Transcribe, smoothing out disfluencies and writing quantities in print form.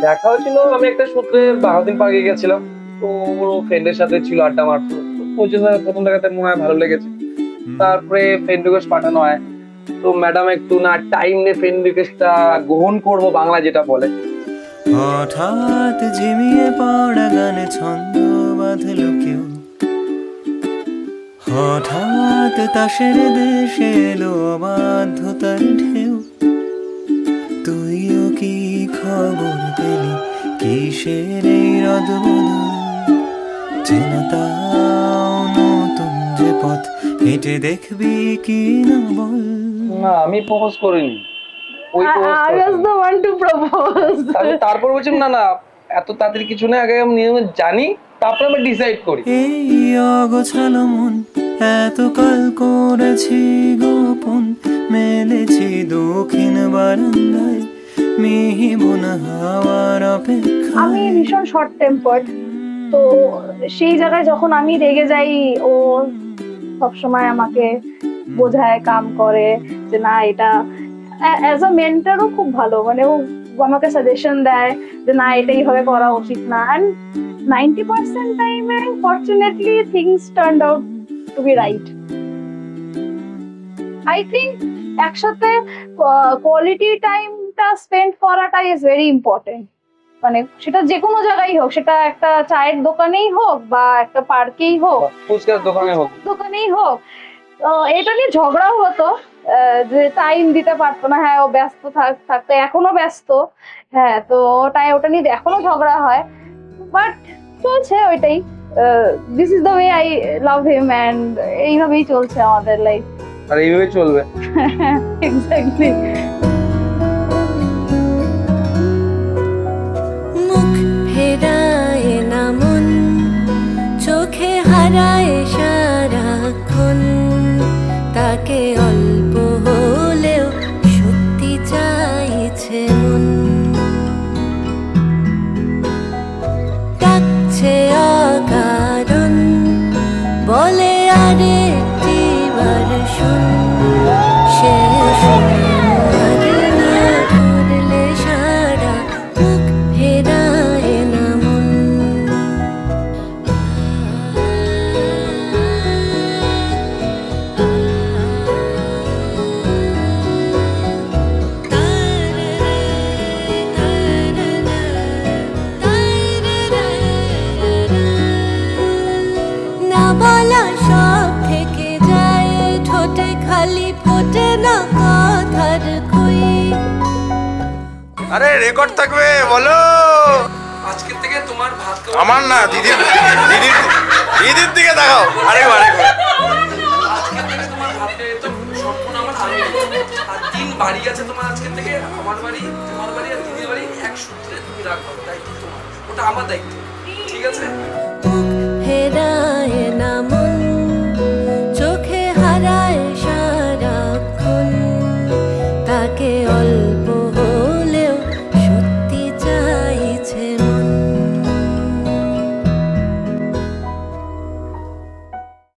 দেখা হয়েছিল, আমি একটা সূত্রে বাহাউদ্দিন পার্কে গেছিলাম। তো ওর ফ্রেন্ডের সাথে ছিল, আড্ডা মারতো। পৌঁছে প্রথম দেখাতে মনে হয় ভালো লেগেছে। তারপরে ফ্রেন্ড রিকোয়েস্ট পাঠানো হয়। তো ম্যাডাম একটু না টাইম নিয়ে ফ্রেন্ড রিকোয়েস্টটা গ্রহণ করবো, বাংলা যেটা বলে। হঠাৎ ঝিমিয়ে পড়া গানে ছন্দ বাঁধলো কেউ, হঠাৎ তাসের দেশে এলো অবাধ্যতার ঢেউ। তুইও কি খবর পেলি কিসের এই রদবদল? চেনা তাও নতুন যে পথ হেঁটে দেখবি কি না বল। না, আমি প্রপোজ করিনি। তারপর বলছিলাম না না, এত তাড়াতাড়ি কিছু না, আগে আমি জানি, তারপরে আমরা ডিসাইড করি। এই অগোছালো মন এতকাল করেছি গোপন, মেলেছি দক্ষিণ বারান্দায় মিহিবুনা হাওয়ার অপেক্ষা। আমি ভীষণ শর্ট টেম্পার্ড, তো সেই জায়গায় যখন আমি রেগে যাই, ও সবসময় আমাকে বোঝায়, কাম করে যে না এটা। অ্যাজ আ মেন্টরও খুব ভালো, মানে ও আমাকে সাজেশন দেয় যে না এটা এইভাবে করা উচিত না। অ্যান্ড 90% টাইমে fortunately things turned out to be right. I think একসাথে কোয়ালিটি টাইমটা স্পেন্ড করাটা ইজ ভেরি ইম্পর্টেন্ট। মানে সেটা যে কোনো জায়গায় হোক, সেটা একটা চায়ের দোকানেই হোক বা একটা পার্কেই হোক, ফুচকার দোকানেই হোক। এটা নিয়ে ঝগড়াও হতো যে টাইম দিতে পারতো না। হ্যাঁ, ও ব্যস্ত থাকতো, এখনো ব্যস্ত। হ্যাঁ, তো ওটা নিয়ে এখনো ঝগড়া হয়, বাট চলছে ওইটাই। This is the way I love him, and এইভাবেই চলছে আমাদের লাইফ। আর এইভাবে চলবে। এক্স্যাক্টলি। মুখ ফেরায় না মন, চোখে হারায় সারাক্ষণ, তাকে অল্প হলেও সত্যি চাইছে মন। ডাকছে অকারণ, বলে আরেকটি বার শোন, সে করলে সারা মুখ ফেরায় না মন। না বলা সব থেকে যায় ঠোঁটে, খালি ফোটে না কথার কই। আরে রেকর্ড থাকবে বলো। আজকের থেকে তোমার ভাত আমার না, দিদির দিকে দেখাও। আরেকবার আজকের থেকে তোমার ভাত তো সম্পূর্ণ আমার হাতে। আর 3 বাড়ি আছে তোমার আজকের থেকে, আমার বাড়ি, তোমার বাড়ি আর দিদির বাড়ি, এক সূত্রে তুমি রাখো। দায়িত্ব তোমার, ওটা আমার দায়িত্ব, ঠিক আছে? ফেরা